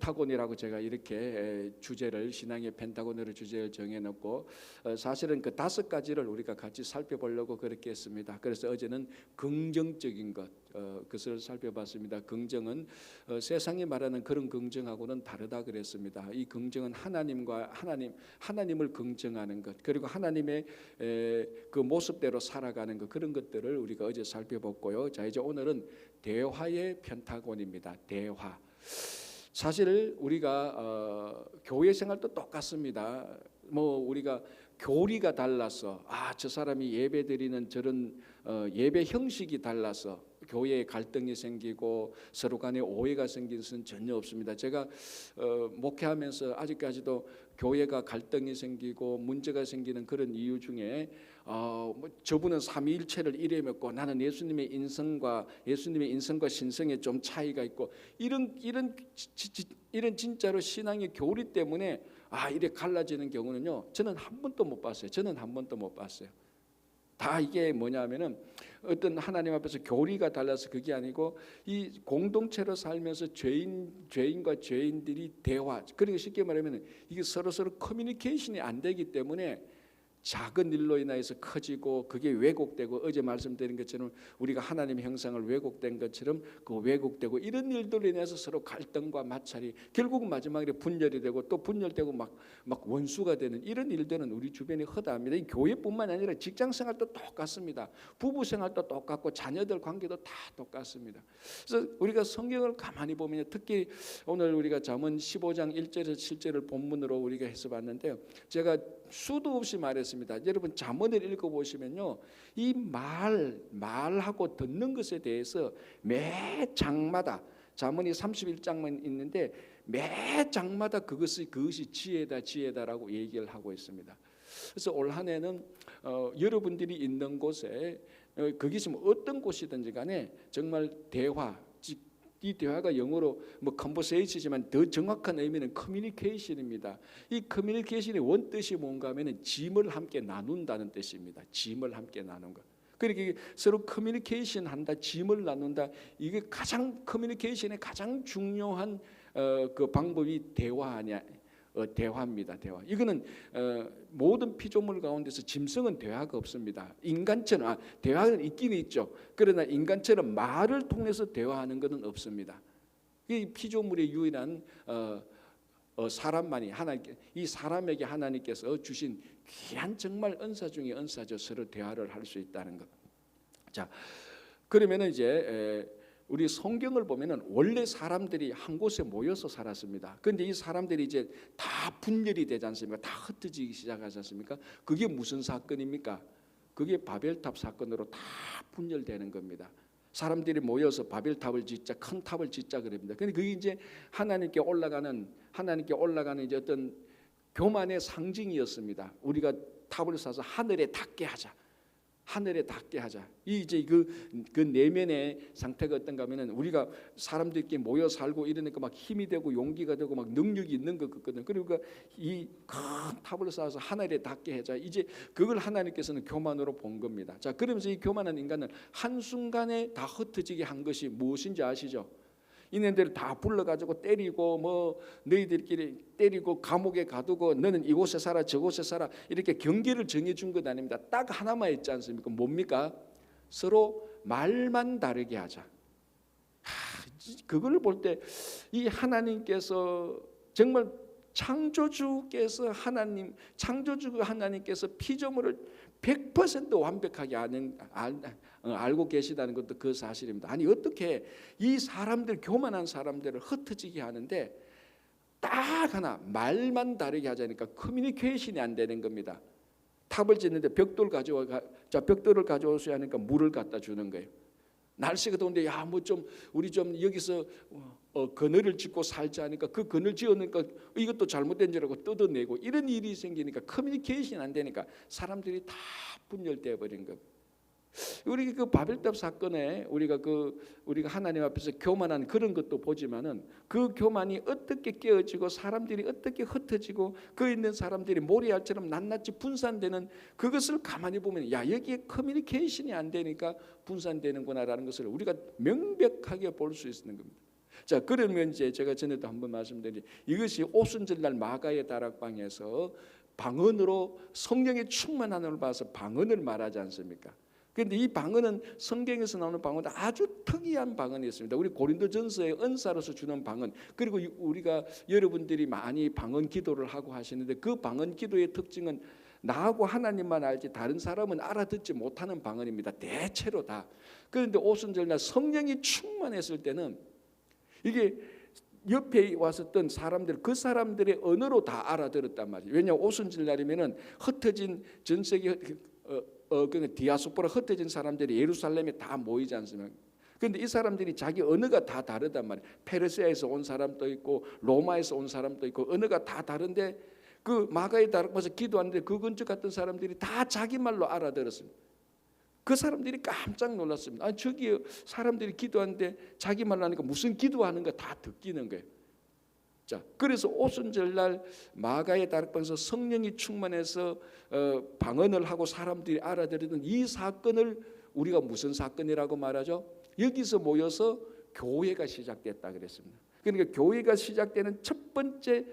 펜타곤이라고 제가 이렇게 주제를 신앙의 펜타곤으로 주제를 정해놓고 사실은 그 5가지를 우리가 같이 살펴보려고 그렇게 했습니다. 그래서 어제는 긍정적인 것을 살펴봤습니다. 긍정은 세상이 말하는 그런 긍정하고는 다르다 그랬습니다. 이 긍정은 하나님을 긍정하는 것, 그리고 하나님의 그 모습대로 살아가는 것, 그런 것들을 우리가 어제 살펴봤고요. 자, 이제 오늘은 대화의 펜타곤입니다. 대화. 사실 우리가 교회 생활도 똑같습니다. 뭐 우리가 교리가 달라서 저 사람이 예배 드리는 저런 예배 형식이 달라서 교회에 갈등이 생기고 서로 간에 오해가 생기는 것은 전혀 없습니다. 제가 목회하면서 아직까지도 교회가 갈등이 생기고 문제가 생기는 그런 이유 중에 저분은 삼위일체를 이래 믿고 나는 예수님의 인성과 신성에 좀 차이가 있고 이런 진짜로 신앙의 교리 때문에 이래 갈라지는 경우는요, 저는 한 번도 못 봤어요. 다 이게 뭐냐면은 어떤 하나님 앞에서 교리가 달라서 그게 아니고 이 공동체로 살면서 죄인과 죄인들이 대화, 그러니까 쉽게 말하면 이게 서로 커뮤니케이션이 안 되기 때문에 작은 일로 인해서 커지고 그게 왜곡되고, 어제 말씀드린 것처럼 우리가 하나님의 형상을 왜곡된 것처럼 그 왜곡되고, 이런 일들로 인해서 서로 갈등과 마찰이 결국은 마지막에 분열이 되고 또 분열되고 막 원수가 되는 이런 일들은 우리 주변에 허다합니다. 이 교회뿐만 아니라 직장생활도 똑같습니다. 부부생활도 똑같고 자녀들 관계도 다 똑같습니다. 그래서 우리가 성경을 가만히 보면, 특히 오늘 우리가 잠언 15장 1절에서 7절을 본문으로 우리가 해서 봤는데요, 제가 수도 없이 말했습니다. 여러분 잠언을 읽어보시면요, 이 말하고 듣는 것에 대해서 매 장마다, 잠언이 31장만 있는데 매 장마다 그것이 지혜다라고 얘기를 하고 있습니다. 그래서 올 한 해는 여러분들이 있는 곳에 그게 지금 어떤 곳이든지 간에 정말 대화, 이 대화가 영어로 conversation이지만 더 정확한 의미는 커뮤니케이션입니다. 이 커뮤니케이션의 원뜻이 뭔가 하면은 짐을 함께 나눈다는 뜻입니다. 짐을 함께 나눈 것. 그러니까 서로 커뮤니케이션 한다, 짐을 나눈다. 이게 커뮤니케이션의 가장 중요한 그 방법이 대화입니다. 대화. 이거는 모든 피조물 가운데서 짐승은 대화가 없습니다. 인간처럼 대화는 있긴 있죠. 그러나 인간처럼 말을 통해서 대화하는 것은 없습니다. 이 피조물의 유일한 사람만이 이 사람에게 하나님께서 주신 귀한 정말 은사 중에 은사죠. 서로 대화를 할 수 있다는 것. 자, 그러면은 이제 우리 성경을 보면은 원래 사람들이 한 곳에 모여서 살았습니다. 그런데 이 사람들이 이제 다 분열이 되지 않습니까? 다 흩어지기 시작하지 않습니까? 그게 무슨 사건입니까? 그게 바벨탑 사건으로 다 분열되는 겁니다. 사람들이 모여서 바벨탑을 짓자, 큰 탑을 짓자 그럽니다. 근데 그게 이제 하나님께 올라가는 이제 어떤 교만의 상징이었습니다. 우리가 탑을 쌓아서 하늘에 닿게 하자. 이 이제 그 내면의 상태가 어떤가 하면은, 우리가 사람들끼리 모여 살고 이러니까 막 힘이 되고 용기가 되고 막 능력이 있는 것 같거든요. 그러니까 이 큰 탑을 쌓아서 하늘에 닿게 하자. 이제 그걸 하나님께서는 교만으로 본 겁니다. 자, 그러면서 이 교만한 인간을 한순간에 다 흩어지게 한 것이 무엇인지 아시죠? 이네들 다 불러가지고 때리고 너희들끼리 때리고 감옥에 가두고 너는 이곳에 살아 저곳에 살아 이렇게 경계를 정해준 것 아닙니다. 딱 하나만 있지 않습니까? 뭡니까? 서로 말만 다르게 하자. 그걸 볼 때 이 하나님께서 정말 창조주 하나님께서 피조물을 100% 완벽하게 알고 계시다는 것도 그 사실입니다. 아니 어떻게 이 사람들, 교만한 사람들을 흩어지게 하는데 딱 하나 말만 다르게 하자니까 커뮤니케이션이 안 되는 겁니다. 탑을 짓는데 벽돌을 가져오셔야 하니까 물을 갖다 주는 거예요. 날씨가 더운데 우리 좀 여기서 그늘을 짓고 살자 하니까 그 그늘 지었으니까 이것도 잘못된 줄알고 뜯어내고, 이런 일이 생기니까 커뮤니케이션이 안 되니까 사람들이 다 분열되어 버린 겁니다. 우리 그 바벨탑 사건에 우리가 하나님 앞에서 교만한 그런 것도 보지만은, 그 교만이 어떻게 깨어지고 사람들이 어떻게 흩어지고 그 있는 사람들이 모래알처럼 낱낱이 분산되는 그것을 가만히 보면, 여기에 커뮤니케이션이 안 되니까 분산되는구나라는 것을 우리가 명백하게 볼 수 있는 겁니다. 자, 그러면 이제 제가 전에도 한번 말씀드린 이것이 오순절날 마가의 다락방에서 방언으로 성령의 충만함을 봐서 방언을 말하지 않습니까? 그런데 이 방언은 성경에서 나오는 방언도 아주 특이한 방언이었습니다. 우리 고린도전서의 은사로서 주는 방언, 그리고 우리가 여러분들이 많이 방언 기도를 하고 하시는데 그 방언 기도의 특징은 나하고 하나님만 알지 다른 사람은 알아듣지 못하는 방언입니다. 대체로 다. 그런데 오순절날 성령이 충만했을 때는 이게 옆에 왔었던 사람들, 그 사람들의 언어로 다 알아들었단 말이에요. 왜냐하면 오순절날이면은 흩어진 전 세계 그 디아스포라 흩어진 사람들이 예루살렘에 다 모이지 않습니까? 그런데 이 사람들이 자기 언어가 다 다르단 말이에요. 페르시아에서 온 사람도 있고 로마에서 온 사람도 있고 언어가 다 다른데 그 마가의 다락방에서 기도하는데 그 근처 갔던 사람들이 다 자기 말로 알아들었습니다. 그 사람들이 깜짝 놀랐습니다. 아니, 저기 사람들이 기도하는데 자기 말로 하니까 무슨 기도하는가 다 듣기는 거예요. 자, 그래서 오순절날 마가의 다락방에서 성령이 충만해서 방언을 하고 사람들이 알아들었던 이 사건을 우리가 무슨 사건이라고 말하죠? 여기서 모여서 교회가 시작됐다 그랬습니다. 그러니까 교회가 시작되는 첫 번째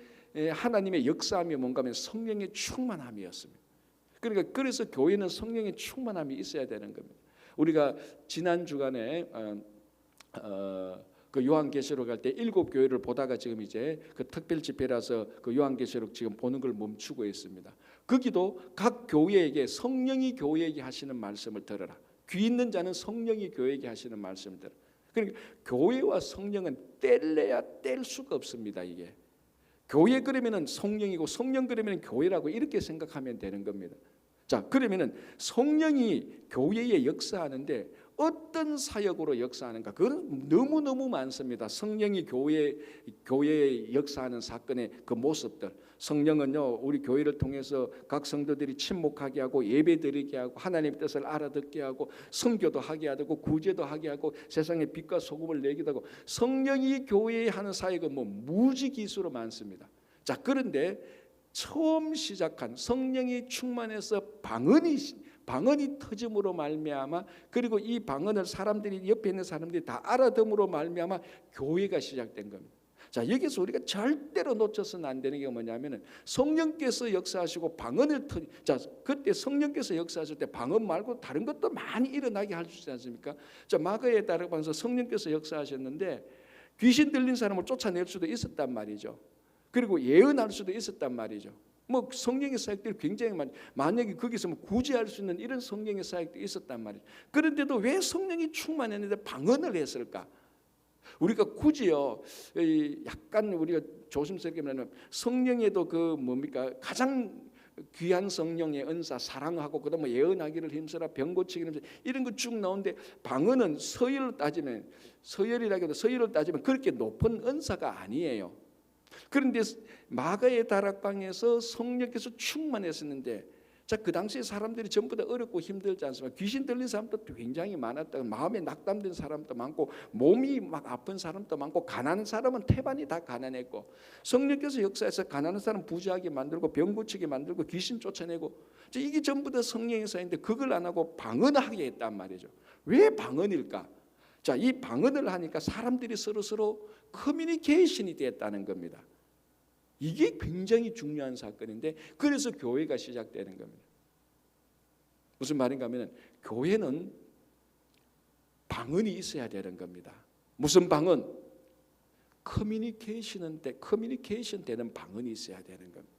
하나님의 역사함이 뭔가 하면 성령의 충만함이었습니다. 그러니까 그래서 교회는 성령의 충만함이 있어야 되는 겁니다. 우리가 지난 주간에 그 요한계시록 할 때 7교회를 보다가 지금 이제 그 특별 집회라서 그 요한계시록 지금 보는 걸 멈추고 있습니다. 거기도 각 교회에게 성령이 교회에게 하시는 말씀을 들어라. 귀 있는 자는 성령이 교회에게 하시는 말씀을 들어라. 그러니까 교회와 성령은 뗄래야 뗄 수가 없습니다. 이게 교회 그러면은 성령이고 성령 그러면 교회라고 이렇게 생각하면 되는 겁니다. 자, 그러면은 성령이 교회에 역사하는데 어떤 사역으로 역사하는가? 그건 너무너무 많습니다. 성령이 교회에 역사하는 사건의 그 모습들. 성령은요, 우리 교회를 통해서 각 성도들이 침묵하게 하고 예배드리게 하고 하나님의 뜻을 알아듣게 하고 선교도 하게 하고 구제도 하게 하고 세상에 빛과 소금을 내기도 하고 성령이 교회에 하는 사역은 뭐 무지기수로 많습니다. 자, 그런데 처음 시작한 성령이 충만해서 방언이 터짐으로 말미암아 그리고 이 방언을 사람들이 옆에 있는 사람들이 다 알아듣음으로 말미암아 교회가 시작된 겁니다. 자, 여기서 우리가 절대로 놓쳐서는 안 되는 게 뭐냐면은 성령께서 역사하시고 방언을 자, 그때 성령께서 역사하실 때 방언 말고 다른 것도 많이 일어나게 할 수 있지 않습니까? 자, 마가의 다락방에서 성령께서 역사하셨는데 귀신 들린 사람을 쫓아낼 수도 있었단 말이죠. 그리고 예언할 수도 있었단 말이죠. 뭐 성령의 사역들이 굉장히 만약에 거기서 뭐 구제할 수 있는 이런 성령의 사역도 있었단 말이죠. 그런데도 왜 성령이 충만했는데 방언을 했을까? 우리가 굳이요, 약간 우리가 조심스럽게 말하면 성령에도 그 뭡니까 가장 귀한 성령의 은사 사랑하고 그다음에 예언하기를 힘쓰라 병 고치기를 힘쓰라 이런 거 쭉 나오는데 방언은 서열을 따지면 그렇게 높은 은사가 아니에요. 그런데 마가의 다락방에서 성령께서 충만했었는데 자, 그 당시에 사람들이 전부 다 어렵고 힘들지 않습니까? 귀신 들린 사람도 굉장히 많았다. 마음에 낙담된 사람도 많고 몸이 막 아픈 사람도 많고 가난한 사람은 태반이 다 가난했고 성령께서 역사해서 가난한 사람 부자하게 만들고 병 고치게 만들고 귀신 쫓아내고 자, 이게 전부 다 성령의 사역인데 그걸 안 하고 방언하게 했단 말이죠. 왜 방언일까? 자, 이 방언을 하니까 사람들이 서로 커뮤니케이션이 됐다는 겁니다. 이게 굉장히 중요한 사건인데 그래서 교회가 시작되는 겁니다. 무슨 말인가 하면 교회는 방언이 있어야 되는 겁니다. 무슨 방언? 커뮤니케이션 되는 방언이 있어야 되는 겁니다.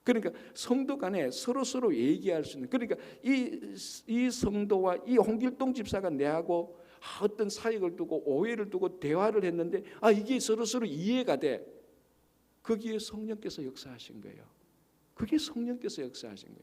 그러니까 성도 간에 서로 얘기할 수 있는 그러니까 이 성도와 이 홍길동 집사가 내하고 어떤 사역을 두고 오해를 두고 대화를 했는데 이게 서로 이해가 돼. 거기에 성령께서 역사하신 거예요. 그게 성령께서 역사하신 거예요.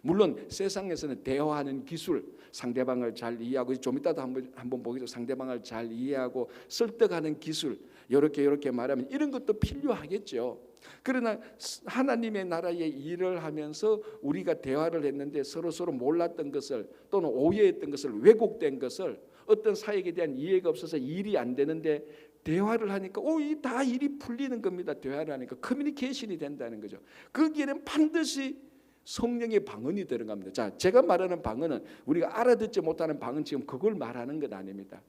물론 세상에서는 대화하는 기술, 상대방을 잘 이해하고 좀 이따도 한번 보겠죠. 상대방을 잘 이해하고 설득하는 기술, 이렇게 말하면 이런 것도 필요하겠죠. 그러나 하나님의 나라의 일을 하면서 우리가 대화를 했는데 서로 몰랐던 것을 또는 오해했던 것을 왜곡된 것을 어떤 사역에 대한 이해가 없어서 일이 안 되는데 대화를 하니까 다 일이 풀리는 겁니다. 대화를 하니까 커뮤니케이션이 된다는 거죠. 거기에는 반드시 성령의 방언이 들어갑니다. 자, 제가 말하는 방언은 우리가 알아듣지 못하는 방언 지금 그걸 말하는 것 아닙니다.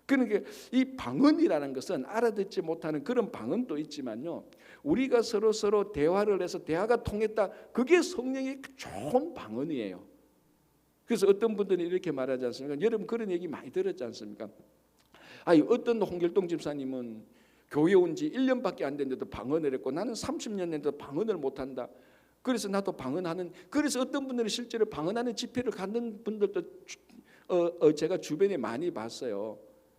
그러니까 이 방언이라는 것은 알아듣지 못하는 그런 방언도 있지만요, 우리가 서로 대화를 해서 대화가 통했다, 그게 성령의 좋은 방언이에요. 그래서 어떤 분들은 이렇게 말하지 않습니까? 여러분 그런 얘기 많이 들었지 않습니까? 어떤 홍길동 집사님은 교회 온 지 1년밖에 안 됐는데도 방언을 했고, 나는 30년 됐는데도 방언을 못한다. 그래서 나도 방언하는, 그래서 어떤 분들은 실제로 방언하는 집회를 갖는 분들도 제가 주변에 많이 봤어요.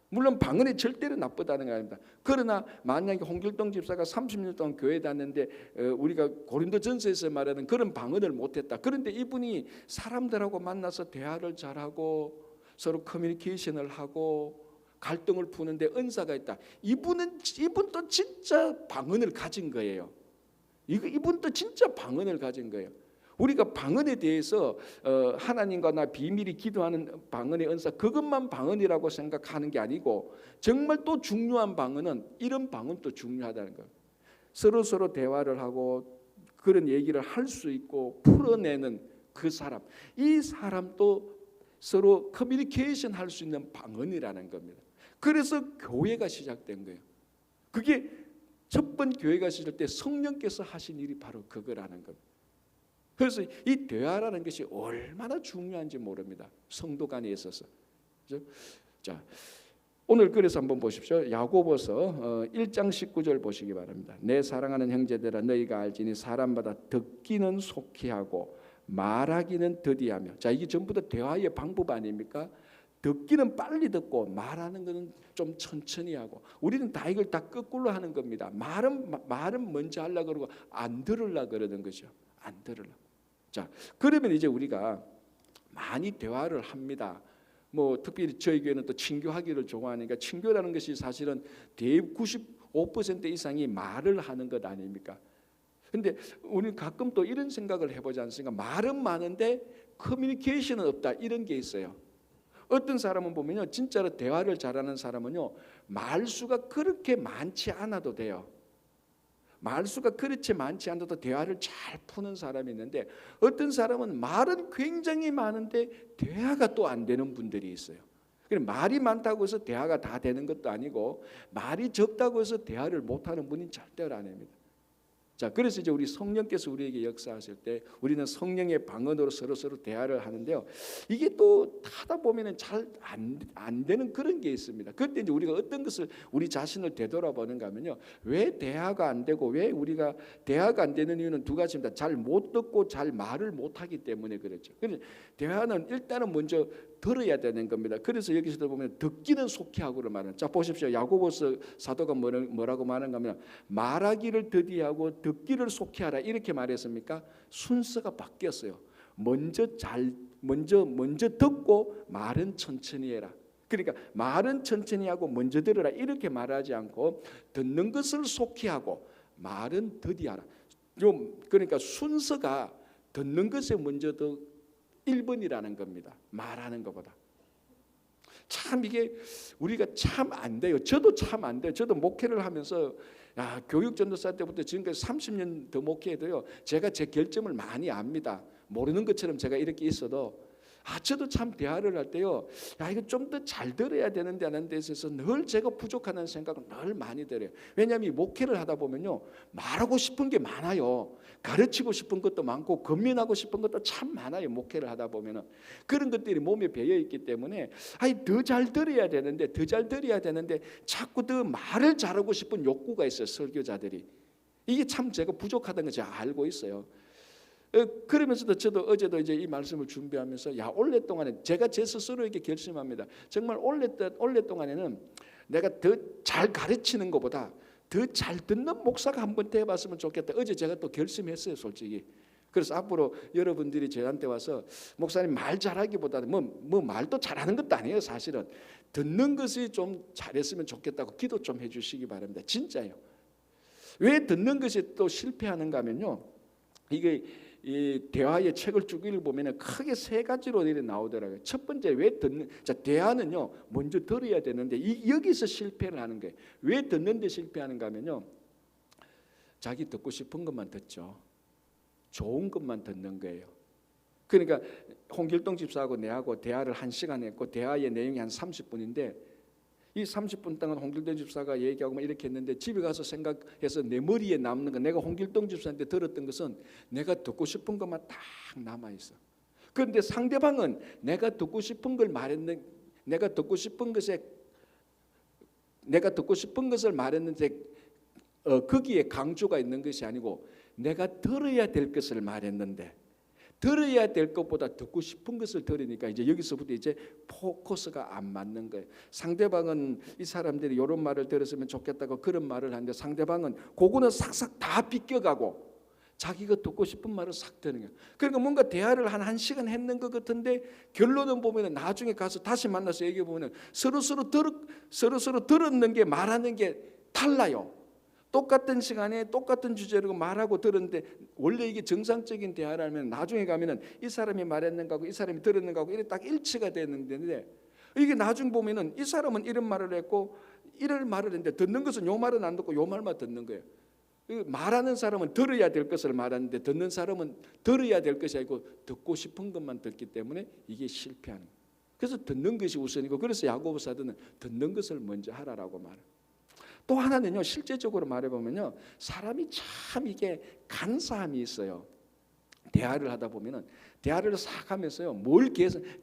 물론 방언이 절대로 나쁘다는 거 아닙니다. 그러나 만약에 홍길동 집사가 30년 동안 교회 다녔는데 우리가 고린도전서에서 말하는 그런 방언을 못했다. 그런데 이분이 사람들하고 만나서 대화를 잘하고 서로 커뮤니케이션을 하고 갈등을 푸는데 은사가 있다. 이분도 진짜 방언을 가진 거예요. 이분도 진짜 방언을 가진 거예요. 우리가 방언에 대해서 하나님과 나 비밀이 기도하는 방언의 은사, 그것만 방언이라고 생각하는 게 아니고, 정말 또 중요한 방언은 이런 방언도 중요하다는 거예요. 서로 대화를 하고 그런 얘기를 할 수 있고 풀어내는 그 사람, 이 사람도 서로 커뮤니케이션 할 수 있는 방언이라는 겁니다. 그래서 교회가 시작된 거예요. 그게 첫 번 교회가 시작될 때 성령께서 하신 일이 바로 그거라는 겁니다. 그래서 이 대화라는 것이 얼마나 중요한지 모릅니다. 성도 간에 있어서. 그렇죠? 자, 오늘 그래서 한번 보십시오. 야고보서 1장 19절 보시기 바랍니다. 내 사랑하는 형제들아, 너희가 알지니 사람마다 듣기는 속히 하고 말하기는 더디하며. 자, 이게 전부 다 대화의 방법 아닙니까? 듣기는 빨리 듣고 말하는 것은 좀 천천히 하고, 우리는 다 이걸 다 거꾸로 하는 겁니다. 말은 먼저 하려고 그러고 안 들으려고 그러는 거죠. 안 들으려고. 자, 그러면 이제 우리가 많이 대화를 합니다. 뭐 특별히 저희 교회는 또 친교하기를 좋아하니까, 친교라는 것이 사실은 대부분 95% 이상이 말을 하는 것 아닙니까? 근데 우리는 가끔 또 이런 생각을 해보지 않습니까? 말은 많은데 커뮤니케이션은 없다, 이런 게 있어요. 어떤 사람은 보면요, 진짜로 대화를 잘하는 사람은요, 말수가 그렇게 많지 않아도 돼요. 말수가 그렇지 많지 않아도 대화를 잘 푸는 사람이 있는데, 어떤 사람은 말은 굉장히 많은데 대화가 또 안 되는 분들이 있어요. 말이 많다고 해서 대화가 다 되는 것도 아니고, 말이 적다고 해서 대화를 못하는 분이 절대로 아닙니다. 자, 그래서 이제 우리 성령께서 우리에게 역사하실 때 우리는 성령의 방언으로 서로 대화를 하는데요, 이게 또 하다 보면은 잘 안 되는 그런 게 있습니다. 그때 이제 우리가 어떤 것을 우리 자신을 되돌아보는가 하면요, 왜 대화가 안 되고, 왜 우리가 대화가 안 되는 이유는 두 가지입니다. 잘 못 듣고 잘 말을 못 하기 때문에 그렇죠. 그래서 대화는 일단은 먼저 들어야 되는 겁니다. 그래서 여기서도 보면 듣기는 속히 하고를 말하는. 자, 보십시오. 야고보서 사도가 뭐라고 말하는가 하면, 말하기를 더디하고 듣기를 속히 하라, 이렇게 말했습니까? 순서가 바뀌었어요. 먼저 듣고 말은 천천히 해라. 그러니까 말은 천천히 하고 먼저 들으라, 이렇게 말하지 않고 듣는 것을 속히 하고 말은 더디하라. 그러니까 순서가 듣는 것에 먼저 더 1번이라는 겁니다. 말하는 것보다. 참 이게 우리가 참 안 돼요. 저도 참 안 돼요. 저도 목회를 하면서 교육 전도사 때부터 지금까지 30년 더 목회해도요, 제가 제 결점을 많이 압니다. 모르는 것처럼 제가 이렇게 있어도 저도 참 대화를 할 때요, 이거 좀 더 잘 들어야 되는데 하는 데 있어서 늘 제가 부족하다는 생각을 늘 많이 들어요. 왜냐하면 이 목회를 하다 보면요, 말하고 싶은 게 많아요. 가르치고 싶은 것도 많고 권면하고 싶은 것도 참 많아요. 목회를 하다 보면은 그런 것들이 몸에 배어 있기 때문에 더 잘 들어야 되는데 자꾸 더 말을 잘하고 싶은 욕구가 있어요, 설교자들이. 이게 참 제가 부족하다는 걸 제가 알고 있어요. 그러면서도 저도 어제도 이제 이 말씀을 준비하면서 오랫동안에 제가 제 스스로에게 결심합니다. 정말 오랫동안에는 내가 더 잘 가르치는 것보다 더 잘 듣는 목사가 한번 돼봤으면 좋겠다. 어제 제가 또 결심했어요, 솔직히. 그래서 앞으로 여러분들이 저한테 와서 목사님 말 잘하기보다는 뭐 말도 잘하는 것도 아니에요. 사실은 듣는 것이 좀 잘했으면 좋겠다고 기도 좀 해주시기 바랍니다. 진짜요. 왜 듣는 것이 또 실패하는가 하면요, 이게 이 대화의 책을 쭉 읽어보면 크게 세 가지로 나오더라고요. 첫 번째, 왜 듣는, 자, 대화는요 먼저 들어야 되는데 여기서 실패를 하는 거예요. 왜 듣는데 실패하는가 하면요, 자기 듣고 싶은 것만 듣죠. 좋은 것만 듣는 거예요. 그러니까 홍길동 집사하고 내하고 대화를 1시간 했고, 대화의 내용이 한 30분인데 이 30분 동안 홍길동 집사가 얘기하고 이렇게 했는데 집에 가서 생각해서 내 머리에 남는 거, 내가 홍길동 집사한테 들었던 것은 내가 듣고 싶은 것만 딱 남아 있어. 그런데 상대방은 내가 듣고 싶은 걸 말했는, 내가 듣고 싶은 것을 말했는데 거기에 강조가 있는 것이 아니고 내가 들어야 될 것을 말했는데, 들어야 될 것보다 듣고 싶은 것을 들으니까 이제 여기서부터 이제 포커스가 안 맞는 거예요. 상대방은 이 사람들이 이런 말을 들었으면 좋겠다고 그런 말을 하는데 상대방은 그거는 싹싹 다 비껴가고 자기가 듣고 싶은 말을 싹 드는 거예요. 그러니까 뭔가 대화를 한 1시간 했는 것 같은데 결론은 보면은 나중에 가서 다시 만나서 얘기해 보면은 서로서로 들었는 게 말하는 게 달라요. 똑같은 시간에 똑같은 주제로 말하고 들었는데 원래 이게 정상적인 대화라면 나중에 가면은 이 사람이 말했는 거하고 이 사람이 들었는 거하고 이게 딱 일치가 되는데 이게 나중 보면은 이 사람은 이런 말을 했고 이런 말을 했는데 듣는 것은 요 말은 안 듣고 요 말만 듣는 거예요. 말하는 사람은 들어야 될 것을 말하는데 듣는 사람은 들어야 될 것이 아니고 듣고 싶은 것만 듣기 때문에 이게 실패하는 거예요. 그래서 듣는 것이 우선이고 그래서 야고보 사도는 듣는 것을 먼저 하라라고 말해요. 또 하나는요, 실제적으로 말해보면요, 사람이 참 이게 간사함이 있어요. 대화를 하다 보면은 대화를 싹 하면서요,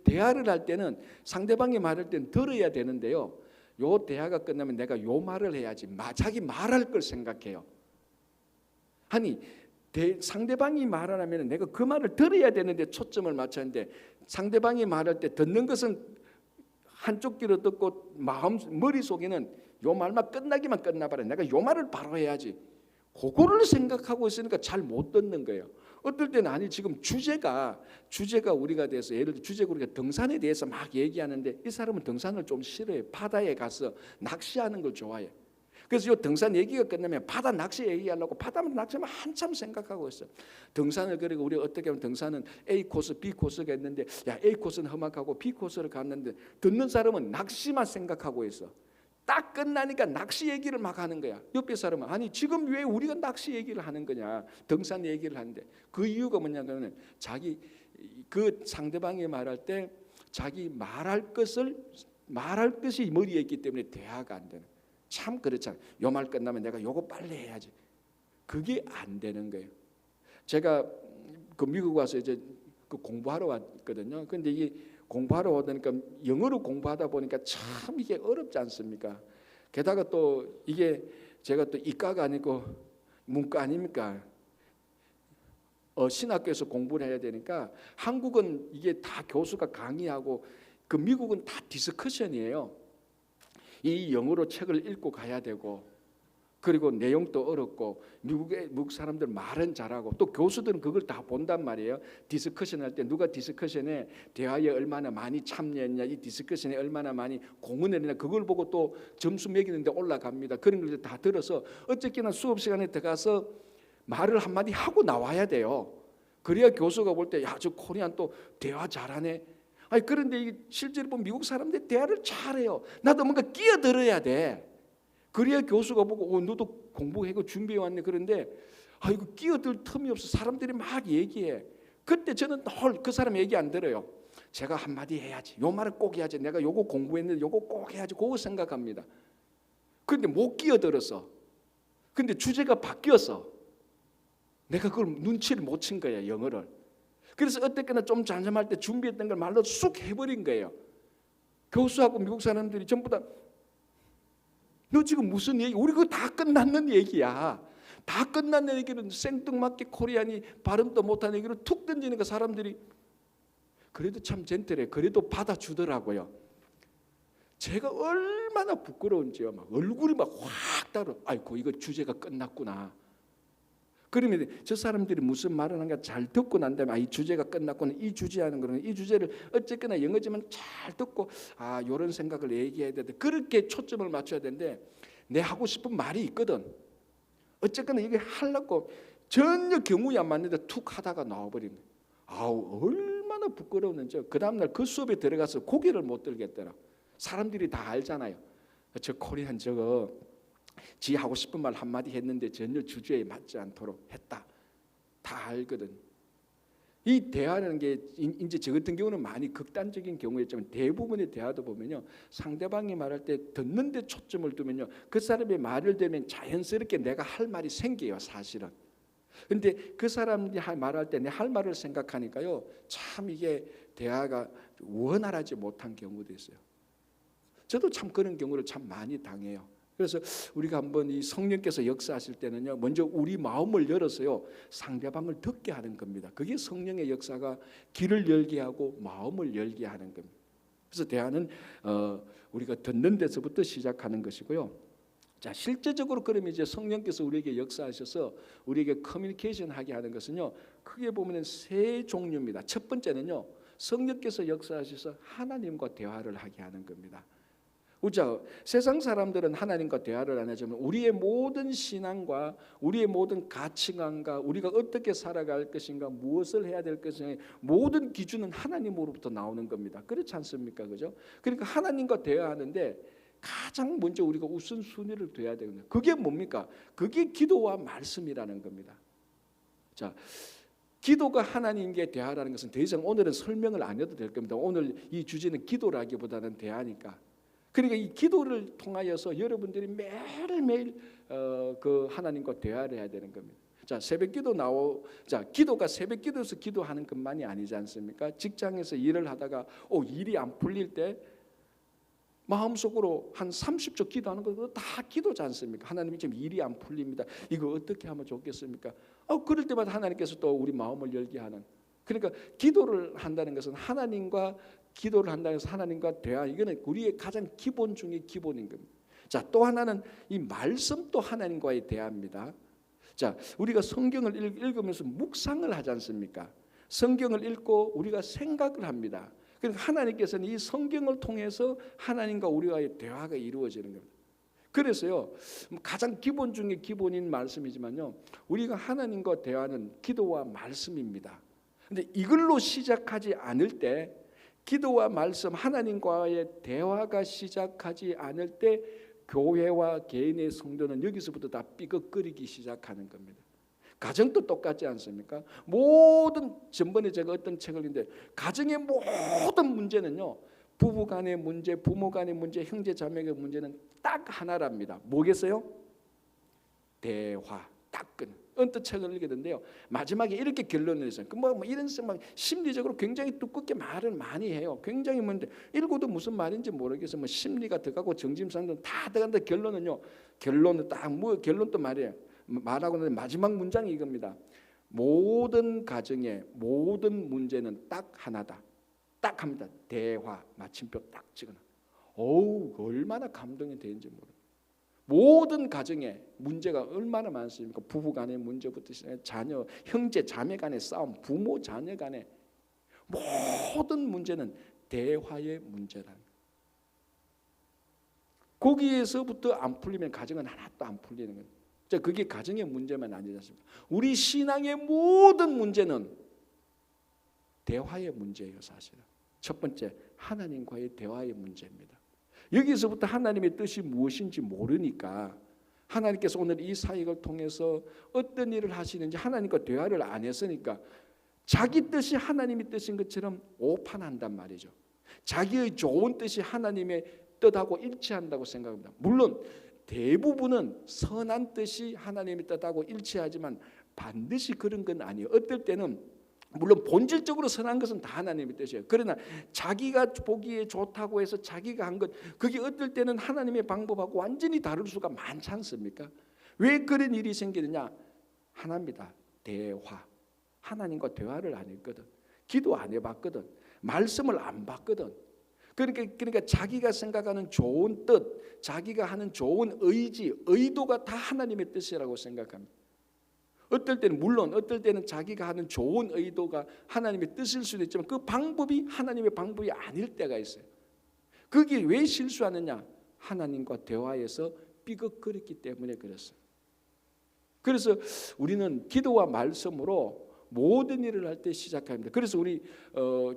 대화를 할 때는 상대방이 말할 때는 들어야 되는데요, 요 대화가 끝나면 내가 요 말을 해야지 자기 말할 걸 생각해요. 아니 상대방이 말을 하면 내가 그 말을 들어야 되는데 초점을 맞췄는데 상대방이 말할 때 듣는 것은 한쪽 귀로 듣고 머릿속에는 요 말만 끝나기만 끝나봐라. 내가 요 말을 바로 해야지. 그거를 생각하고 있으니까 잘 못 듣는 거예요. 어떨 때는 아니 지금 주제가 우리가 돼서 예를 들어 주제가 우리가 등산에 대해서 막 얘기하는데 이 사람은 등산을 좀 싫어해. 바다에 가서 낚시하는 걸 좋아해. 그래서 이 등산 얘기가 끝나면 바다 낚시 얘기하려고 바다 낚시만 한참 생각하고 있어. 등산을 그리고 우리 어떻게 하면 등산은 A 코스, B 코스가 있는데 야 A 코스는 험악하고 B 코스를 갔는데 듣는 사람은 낚시만 생각하고 있어. 딱 끝나니까 낚시 얘기를 막 하는 거야. 옆에 사람은 아니 지금 왜 우리가 낚시 얘기를 하는 거냐, 등산 얘기를 하는데 그 이유가 뭐냐면 자기 그 상대방이 말할 때 자기 말할 것이 머리에 있기 때문에 대화가 안 되는. 참 그렇잖아. 요 말 끝나면 내가 요거 빨리 해야지. 그게 안 되는 거예요. 제가 그 미국 와서 이제 그 공부하러 왔거든요. 근데 이게 공부하러 오니까 영어로 공부하다 보니까 참 이게 어렵지 않습니까? 게다가 또 이게 제가 또 이과가 아니고 문과 아닙니까? 신학교에서 공부를 해야 되니까 한국은 이게 다 교수가 강의하고 그 미국은 다 디스커션이에요. 이 영어로 책을 읽고 가야 되고 그리고 내용도 어렵고 미국 사람들 말은 잘하고 또 교수들은 그걸 다 본단 말이에요. 디스커션 할 때 누가 디스커션에 대화에 얼마나 많이 참여했냐, 이 디스커션에 얼마나 많이 공헌을 했냐 그걸 보고 또 점수 매기는데 올라갑니다. 그런 걸 다 들어서 어쨌거나 수업 시간에 들어가서 말을 한마디 하고 나와야 돼요. 그래야 교수가 볼 때 야, 저 코리안 또 대화 잘하네. 아니 그런데 이게 실제로 보면 미국 사람들이 대화를 잘해요. 나도 뭔가 끼어들어야 돼. 그래야 교수가 보고 너도 공부하고 준비해 왔네. 그런데 이거 끼어들 틈이 없어. 사람들이 막 얘기해. 그때 저는 그 사람 얘기 안 들어요. 제가 한마디 해야지. 요 말을 꼭 해야지. 내가 요거 공부했는데 요거 꼭 해야지. 그거 생각합니다. 그런데 못 끼어들어서. 근데 주제가 바뀌어서 내가 그걸 눈치를 못 챈 거야, 영어를. 그래서 어떻게나 좀 잠잠할 때 준비했던 걸 말로 쑥 해버린 거예요. 교수하고 미국 사람들이 전부 다 너 지금 무슨 얘기? 우리 그거 다 끝났는 얘기야. 다 끝났는 얘기를 생뚱맞게 코리안이 발음도 못하는 얘기를 툭 던지니까 사람들이 그래도 참 젠틀해. 그래도 받아주더라고요. 제가 얼마나 부끄러운지요. 막 얼굴이 막 확 달아. 아이고 이거 주제가 끝났구나. 그러면 저 사람들이 무슨 말을 하는가 잘 듣고 난 다음에 이 주제가 끝났구나. 이 주제 하는 거는 이 주제를 어쨌거나 영어지만 잘 듣고 이런 생각을 얘기해야 되는데 그렇게 초점을 맞춰야 되는데 내 하고 싶은 말이 있거든. 어쨌거나 이게 하려고 전혀 경우에 안 맞는데 툭 하다가 나와버리는 거예요. 얼마나 부끄러웠는지 그 다음날 그 수업에 들어가서 고개를 못 들겠더라. 사람들이 다 알잖아요. 저 코리안 저거 지 하고 싶은 말 한마디 했는데 전혀 주제에 맞지 않도록 했다. 다 알거든. 이 대화라는 게 이제 저 같은 경우는 많이 극단적인 경우였지만 대부분의 대화도 보면요, 상대방이 말할 때 듣는 데 초점을 두면요, 그 사람의 말을 들으면 자연스럽게 내가 할 말이 생겨요, 사실은. 근데 그 사람이 말할 때 내 할 말을 생각하니까요, 참 이게 대화가 원활하지 못한 경우도 있어요. 저도 참 그런 경우를 참 많이 당해요. 그래서 우리가 한번 이 성령께서 역사하실 때는요, 먼저 우리 마음을 열어서요, 상대방을 듣게 하는 겁니다. 그게 성령의 역사가 귀를 열게 하고 마음을 열게 하는 겁니다. 그래서 대화는 우리가 듣는 데서부터 시작하는 것이고요. 자, 실제적으로 그러면 이제 성령께서 우리에게 역사하셔서 우리에게 커뮤니케이션 하게 하는 것은요, 크게 보면 세 종류입니다. 첫 번째는요, 성령께서 역사하셔서 하나님과 대화를 하게 하는 겁니다. 자, 세상 사람들은 하나님과 대화를 안 하지만 우리의 모든 신앙과 우리의 모든 가치관과 우리가 어떻게 살아갈 것인가, 무엇을 해야 될 것인가, 모든 기준은 하나님으로부터 나오는 겁니다. 그렇지 않습니까? 그죠? 그러니까 하나님과 대화하는데 가장 먼저 우리가 우선순위를 둬야 되거든요. 그게 뭡니까? 그게 기도와 말씀이라는 겁니다. 자, 기도가 하나님께 대화라는 것은 더 이상 오늘은 설명을 안 해도 될 겁니다. 오늘 이 주제는 기도라기보다는 대화니까. 그러니까 이 기도를 통하여서 여러분들이 매일매일 그 하나님과 대화를 해야 되는 겁니다. 자, 새벽기도 자, 기도가 새벽기도에서 기도하는 것만이 아니지 않습니까? 직장에서 일을 하다가 일이 안 풀릴 때 마음속으로 한 30초 기도하는 것도 다 기도지 않습니까? 하나님이 지금 일이 안 풀립니다. 이거 어떻게 하면 좋겠습니까? 그럴 때마다 하나님께서 또 우리 마음을 열게 하는. 그러니까 기도를 한다는 것은 하나님과 기도를 한다는 것은 하나님과 대화, 이거는 우리의 가장 기본 중의 기본인 겁니다. 자, 또 하나는 이 말씀도 하나님과의 대화입니다. 자, 우리가 성경을 읽으면서 묵상을 하지 않습니까? 성경을 읽고 우리가 생각을 합니다. 그러니까 하나님께서는 이 성경을 통해서 하나님과 우리와의 대화가 이루어지는 겁니다. 그래서요, 가장 기본 중에 기본인 말씀이지만요, 우리가 하나님과 대화는 기도와 말씀입니다. 근데 이걸로 시작하지 않을 때, 기도와 말씀, 하나님과의 대화가 시작하지 않을 때 교회와 개인의 성도는 여기서부터 다 삐걱거리기 시작하는 겁니다. 가정도 똑같지 않습니까? 모든, 전번에 제가 어떤 책을 읽는데 가정의 모든 문제는요, 부부 간의 문제, 부모 간의 문제, 형제 자매의 문제는 딱 하나랍니다. 뭐겠어요? 대화. 딱 끝. 언뜻 책을 읽었는데요, 마지막에 이렇게 결론을 했어요. 이런 심리적으로 굉장히 두껍게 말을 많이 해요. 굉장히 뭔데 읽어도 무슨 말인지 모르겠어요. 심리가 들어가고 정신상도 다 들어간다. 결론은 딱 결론도 말이에요. 말하고 나서 마지막 문장이 이겁니다. 모든 가정의 모든 문제는 딱 하나다. 딱 합니다. 대화. 마침표 딱 찍어놔. 얼마나 감동이 되는지 모르겠어요. 모든 가정에 문제가 얼마나 많습니까? 부부 간의 문제부터 시작해 자녀, 형제, 자매 간의 싸움, 부모, 자녀 간의 모든 문제는 대화의 문제라는 거예요. 거기에서부터 안 풀리면 가정은 하나도 안 풀리는 거예요. 자, 그게 가정의 문제만 아니지 않습니까? 우리 신앙의 모든 문제는 대화의 문제예요, 사실은. 첫 번째, 하나님과의 대화의 문제입니다. 여기서부터 하나님의 뜻이 무엇인지 모르니까 하나님께서 오늘 이 사역을 통해서 어떤 일을 하시는지 하나님과 대화를 안 했으니까 자기 뜻이 하나님의 뜻인 것처럼 오판한단 말이죠. 자기의 좋은 뜻이 하나님의 뜻하고 일치한다고 생각합니다. 물론 대부분은 선한 뜻이 하나님의 뜻하고 일치하지만 반드시 그런 건 아니에요. 어떨 때는 물론 본질적으로 선한 것은 다 하나님의 뜻이에요. 그러나 자기가 보기에 좋다고 해서 자기가 한 것, 그게 어떨 때는 하나님의 방법하고 완전히 다를 수가 많지 않습니까? 왜 그런 일이 생기느냐? 하나입니다. 대화. 하나님과 대화를 안 했거든. 기도 안 해봤거든. 말씀을 안 봤거든. 그러니까 자기가 생각하는 좋은 뜻, 자기가 하는 좋은 의지, 의도가 다 하나님의 뜻이라고 생각합니다. 어떨 때는 자기가 하는 좋은 의도가 하나님의 뜻일 수도 있지만 그 방법이 하나님의 방법이 아닐 때가 있어요. 그게 왜 실수하느냐? 하나님과 대화에서 삐걱거렸기 때문에 그렇습니다. 그래서 우리는 기도와 말씀으로 모든 일을 할 때 시작합니다. 그래서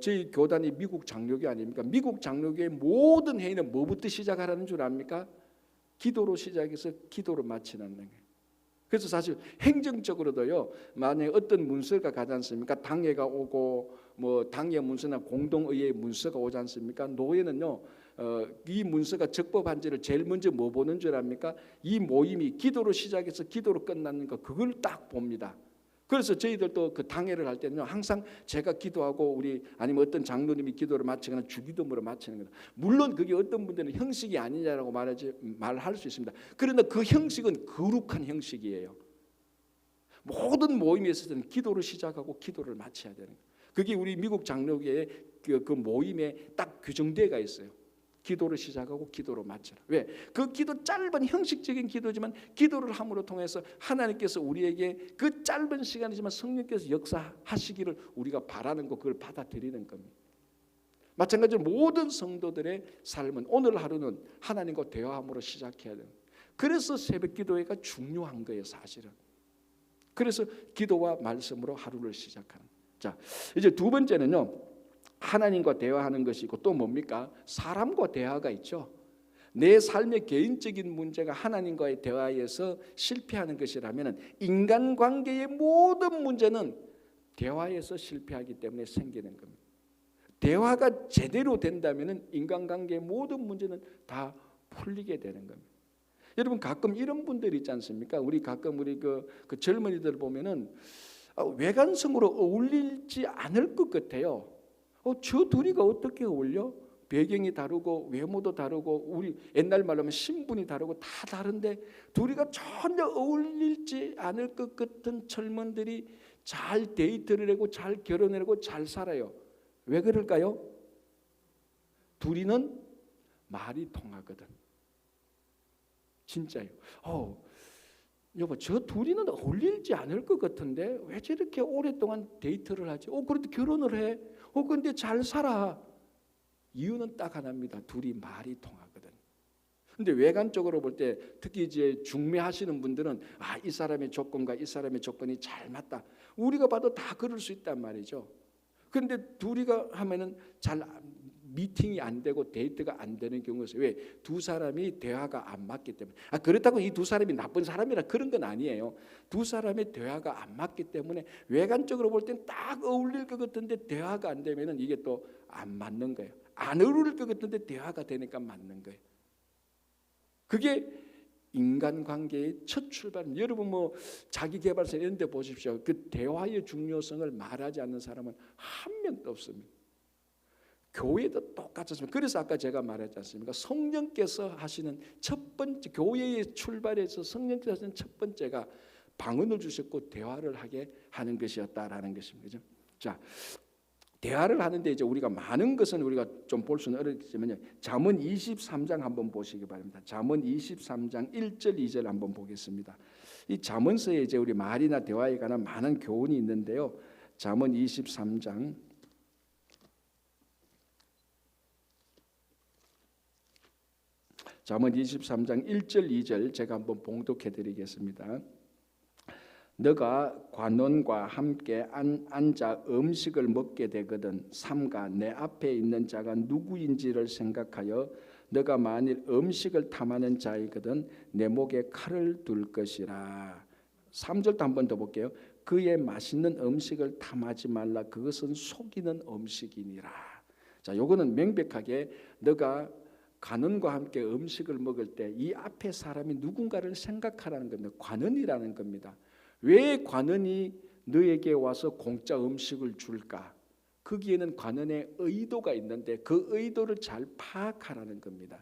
저희 교단이 미국 장로교 아닙니까? 미국 장로교의 모든 회의는 뭐부터 시작하라는 줄 압니까? 기도로 시작해서 기도로 마치는 거예요. 그래서 사실 행정적으로도요, 만약에 어떤 문서가 가지 않습니까? 당회가 오고 뭐 당회 문서나 공동의회 문서가 오지 않습니까? 노예는요, 이 문서가 적법한지를 제일 먼저 뭐 보는 줄 압니까? 이 모임이 기도로 시작해서 기도로 끝나는 거, 그걸 딱 봅니다. 그래서 저희들도 그 당회를 할 때는요, 항상 제가 기도하고 우리 아니면 어떤 장로님이 기도를 마치거나 주기도문을 마치는 거다. 물론 그게 어떤 분들은 형식이 아니냐라고 말할 수 있습니다. 그러나 그 형식은 거룩한 형식이에요. 모든 모임에 있어서는 기도를 시작하고 기도를 마쳐야 되는 거예요. 그게 우리 미국 장로교의 그 모임에 딱 규정되어 있어요. 기도를 시작하고 기도로 마쳐라. 왜? 그 기도 짧은 형식적인 기도지만 기도를 함으로 통해서 하나님께서 우리에게 그 짧은 시간이지만 성령께서 역사하시기를 우리가 바라는 거, 그걸 받아들이는 겁니다. 마찬가지로 모든 성도들의 삶은 오늘 하루는 하나님과 대화함으로 시작해야 돼요. 그래서 새벽 기도회가 중요한 거예요, 사실은. 그래서 기도와 말씀으로 하루를 시작하는. 자, 이제 두 번째는요, 하나님과 대화하는 것이 있고 또 뭡니까? 사람과 대화가 있죠. 내 삶의 개인적인 문제가 하나님과의 대화에서 실패하는 것이라면 인간관계의 모든 문제는 대화에서 실패하기 때문에 생기는 겁니다. 대화가 제대로 된다면 인간관계의 모든 문제는 다 풀리게 되는 겁니다. 여러분, 가끔 이런 분들이 있지 않습니까? 우리 가끔 우리 그 젊은이들 보면은 외관성으로 어울리지 않을 것 같아요. 저 둘이가 어떻게 어울려? 배경이 다르고 외모도 다르고 우리 옛날 말로 하면 신분이 다르고 다 다른데 둘이가 전혀 어울리지 않을 것 같은 젊은들이 잘 데이트를 하고 잘 결혼을 하고 잘 살아요. 왜 그럴까요? 둘이는 말이 통하거든. 진짜요. 여보, 저 둘이는 어울리지 않을 것 같은데 왜 저렇게 오랫동안 데이트를 하지? 그래도 결혼을 해. 근데 잘 살아. 이유는 딱 하나입니다. 둘이 말이 통하거든. 근데 외관적으로 볼 때 특히 이제 중매하시는 분들은 이 사람의 조건과 이 사람의 조건이 잘 맞다. 우리가 봐도 다 그럴 수 있단 말이죠. 근데 둘이가 하면은 잘 미팅이 안 되고 데이트가 안 되는 경우가 있어요. 왜? 두 사람이 대화가 안 맞기 때문에. 그렇다고 이 두 사람이 나쁜 사람이라 그런 건 아니에요. 두 사람의 대화가 안 맞기 때문에 외관적으로 볼 땐 딱 어울릴 것 같은데 대화가 안 되면은 이게 또 안 맞는 거예요. 안 어울릴 것 같은데 대화가 되니까 맞는 거예요. 그게 인간관계의 첫 출발. 여러분 뭐 자기개발서 이런 데 보십시오. 그 대화의 중요성을 말하지 않는 사람은 한 명도 없습니다. 교회도 똑같습니다. 그래서 아까 제가 말했지 않습니까? 성령께서 하시는 첫 번째, 교회의 출발에서 성령께서 하시는 첫 번째가 방언을 주셨고 대화를 하게 하는 것이었다라는 것입니다. 그죠? 자, 대화를 하는데 이제 우리가 많은 것은 우리가 좀 볼 수는 어렵지만요. 잠언 23장 한번 보시기 바랍니다. 잠언 23장 1절 2절 한번 보겠습니다. 이 잠언서에 이제 우리 말이나 대화에 관한 많은 교훈이 있는데요. 잠언 23장 1절 2절 제가 한번 봉독해 드리겠습니다. 너가 관원과 함께 앉아 음식을 먹게 되거든 삼가 내 앞에 있는 자가 누구인지를 생각하여 너가 만일 음식을 탐하는 자이거든 내 목에 칼을 둘 것이라. 3절도 한 번 더 볼게요. 그의 맛있는 음식을 탐하지 말라. 그것은 속이는 음식이니라. 자, 요거는 명백하게 너가 관원과 함께 음식을 먹을 때 이 앞에 사람이 누군가를 생각하라는 겁니다. 관원이라는 겁니다. 왜 관원이 너에게 와서 공짜 음식을 줄까? 거기에는 관원의 의도가 있는데 그 의도를 잘 파악하라는 겁니다.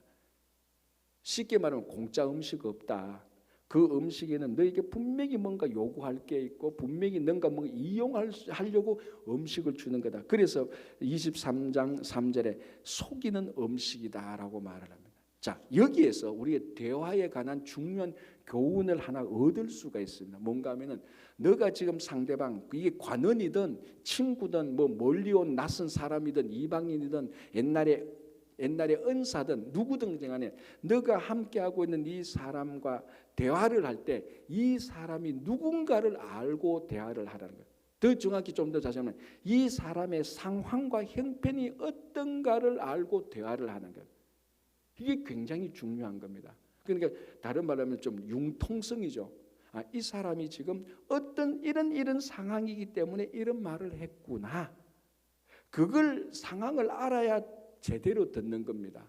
쉽게 말하면 공짜 음식 없다. 그 음식에는 너에게 분명히 뭔가 요구할 게 있고 분명히 뭔가 이용하려고 음식을 주는 거다. 그래서 23장 3절에 속이는 음식이다라고 말을 합니다. 자, 여기에서 우리의 대화에 관한 중요한 교훈을 하나 얻을 수가 있습니다. 뭔가 하면은 너가 지금 상대방, 이게 관원이든 친구든 뭐 멀리 온 낯선 사람이든 이방인이든 옛날에 은사든 누구든 간에 너가 함께하고 있는 이 사람과 대화를 할 때 이 사람이 누군가를 알고 대화를 하라는 거예요. 더 정확히 좀 더 자세하면 이 사람의 상황과 형편이 어떤가를 알고 대화를 하는 거예요. 이게 굉장히 중요한 겁니다. 그러니까 다른 말로 하면 좀 융통성이죠. 이 사람이 지금 어떤 이런 상황이기 때문에 이런 말을 했구나. 그걸 상황을 알아야 제대로 듣는 겁니다.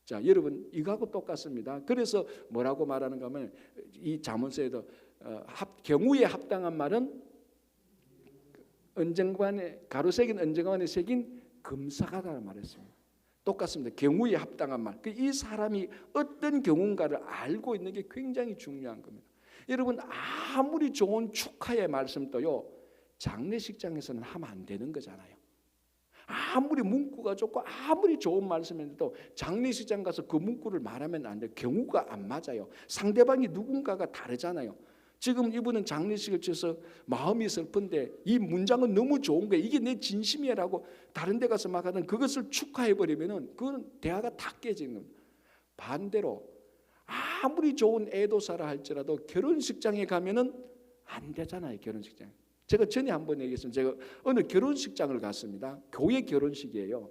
자, 여러분 이거하고 똑같습니다. 그래서 뭐라고 말하는가 하면 이 자문서에도 경우에 합당한 말은 은정관에 가로새긴 은정관에 새긴 금사가다라는 말했습니다. 똑같습니다. 경우에 합당한 말. 이 사람이 어떤 경우인가를 알고 있는 게 굉장히 중요한 겁니다. 여러분 아무리 좋은 축하의 말씀도요 장례식장에서는 하면 안 되는 거잖아요. 아무리 문구가 좋고 아무리 좋은 말씀인데도 장례식장 가서 그 문구를 말하면 안 돼요. 경우가 안 맞아요. 상대방이 누군가가 다르잖아요. 지금 이분은 장례식을 쳐서 마음이 슬픈데 이 문장은 너무 좋은 거예요. 이게 내 진심이라고 다른 데 가서 막 하는 그것을 축하해버리면은 그건 대화가 다 깨지는 겁니다. 반대로 아무리 좋은 애도사라 할지라도 결혼식장에 가면은 안 되잖아요. 결혼식장. 제가 전에 한번 얘기했습니다. 제가 어느 결혼식장을 갔습니다. 교회 결혼식이에요.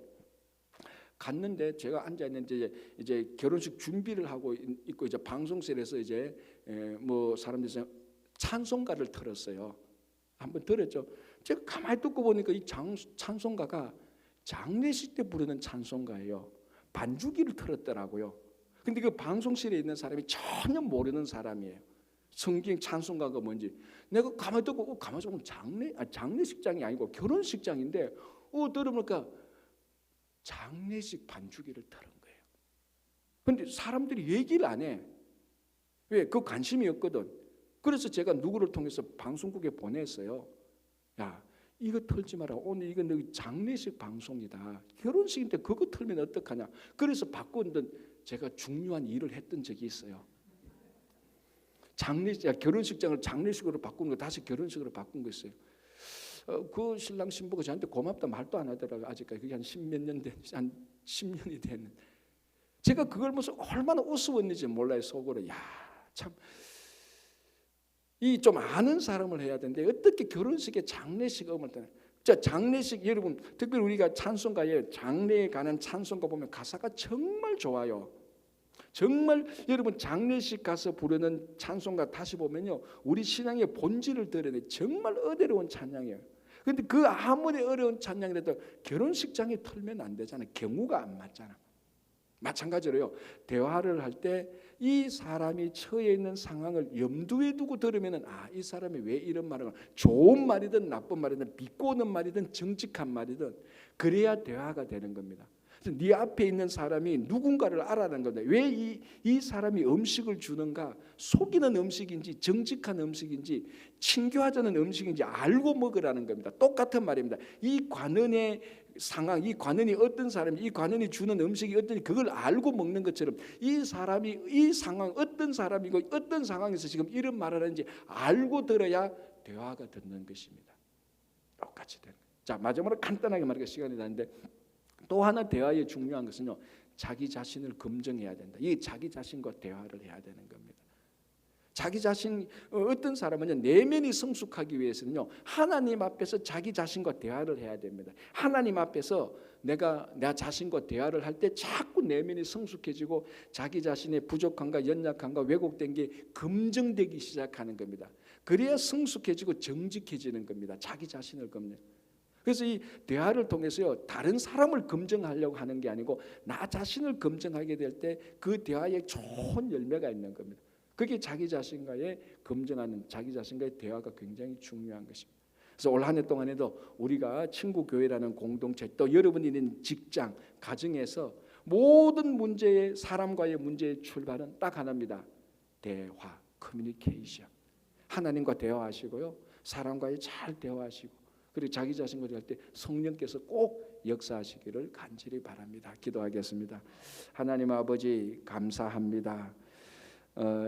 갔는데 제가 앉아 있는데 이제 결혼식 준비를 하고 있고 이제 방송실에서 이제 뭐 사람들이 찬송가를 틀었어요. 한번 들었죠. 제가 가만히 듣고 보니까 이 찬송가가 장례식 때 부르는 찬송가예요. 반주기를 틀었더라고요. 근데 그 방송실에 있는 사람이 전혀 모르는 사람이에요. 성경 찬송가가 뭔지. 내가 가만히 듣고 가만히 보면 장례식장이 아니고 결혼식장인데 들어보니까 장례식 반주기를 틀은 거예요. 근데 사람들이 얘기를 안 해. 왜? 그 관심이 없거든. 그래서 제가 누구를 통해서 방송국에 보냈어요. 야, 이거 틀지 마라. 오늘 이거 너 장례식 방송이다. 결혼식인데 그거 틀면 어떡하냐. 그래서 바꾼 제가 중요한 일을 했던 적이 있어요. 결혼식장을 장례식으로 바꾼 거 다시 결혼식으로 바꾼 거 있어요. 그 신랑 신부가 저한테 고맙다 말도 안 하더라고요. 아직까지 그게 한 10몇 년 한 10년이 됐는데 제가 그걸 보면서 얼마나 우스웠는지 몰라요. 속으로. 야, 참 이 좀 아는 사람을 해야 되는데 어떻게 결혼식에 장례식 음을 때는 자 장례식 여러분 특별히 우리가 찬송가에 장례에 관한 찬송가 보면 가사가 정말 좋아요. 정말 여러분 장례식 가서 부르는 찬송가 다시 보면요 우리 신앙의 본질을 드러내 정말 어려운 찬양이에요. 그런데 그 아무리 어려운 찬양이라도 결혼식장에 틀면 안 되잖아요. 경우가 안 맞잖아. 마찬가지로요 대화를 할 때 이 사람이 처해 있는 상황을 염두에 두고 들으면은 이 사람이 왜 이런 말을 좋은 말이든 나쁜 말이든 비꼬는 말이든 정직한 말이든 그래야 대화가 되는 겁니다. 네 앞에 있는 사람이 누군가를 알아내는 건데 왜 이 사람이 음식을 주는가 속이는 음식인지 정직한 음식인지 친교하자는 음식인지 알고 먹으라는 겁니다. 똑같은 말입니다. 이 관원의 상황, 이 관원이 어떤 사람이 이 관원이 주는 음식이 어떤 그걸 알고 먹는 것처럼 이 사람이 이 상황 어떤 사람이고 어떤 상황에서 지금 이런 말을 하는지 알고 들어야 대화가 듣는 것입니다. 똑같이 되는 거예요. 자 마지막으로 간단하게 말하기 시간이 나는데 또 하나 대화의 중요한 것은요 자기 자신을 검증해야 된다. 이 자기 자신과 대화를 해야 되는 겁니다. 자기 자신 어떤 사람은요 내면이 성숙하기 위해서는요 하나님 앞에서 자기 자신과 대화를 해야 됩니다. 하나님 앞에서 내가 내 자신과 대화를 할 때 자꾸 내면이 성숙해지고 자기 자신의 부족함과 연약함과 왜곡된 게 검증되기 시작하는 겁니다. 그래야 성숙해지고 정직해지는 겁니다. 자기 자신을 검증. 그래서 이 대화를 통해서요 다른 사람을 검증하려고 하는 게 아니고 나 자신을 검증하게 될 때 그 대화에 좋은 열매가 있는 겁니다. 그게 자기 자신과의 검증하는 자기 자신과의 대화가 굉장히 중요한 것입니다. 그래서 올 한 해 동안에도 우리가 친구 교회라는 공동체 또 여러분이 있는 직장 가정에서 모든 문제의 사람과의 문제의 출발은 딱 하나입니다. 대화, 커뮤니케이션. 하나님과 대화하시고요 사람과의 잘 대화하시고 그리고 자기 자신과 대화할 때 성령께서 꼭 역사하시기를 간절히 바랍니다. 기도하겠습니다. 하나님 아버지 감사합니다.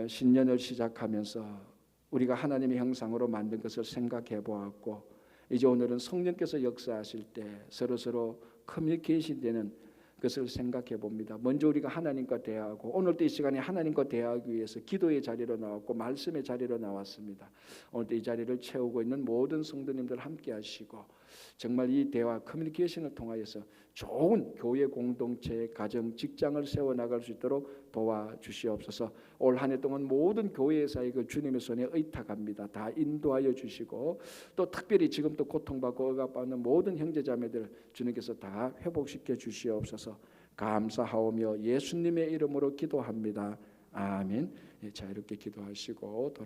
신년을 시작하면서 우리가 하나님의 형상으로 만든 것을 생각해 보았고 이제 오늘은 성령께서 역사하실 때 서로 커뮤니케이션 되는 것을 생각해 봅니다. 먼저 우리가 하나님과 대화하고 오늘도 이 시간에 하나님과 대화하기 위해서 기도의 자리로 나왔고 말씀의 자리로 나왔습니다. 오늘도 이 자리를 채우고 있는 모든 성도님들 함께 하시고 정말 이 대화 커뮤니케이션을 통하여서 좋은 교회 공동체, 가정, 직장을 세워나갈 수 있도록 도와주시옵소서. 올 한 해 동안 모든 교회 사역을 주님의 손에 의탁합니다. 다 인도하여 주시고 또 특별히 지금 또 고통받고 억압받는 모든 형제자매들 주님께서 다 회복시켜 주시옵소서. 감사하오며 예수님의 이름으로 기도합니다. 아멘. 자, 이렇게 기도하시고 돌아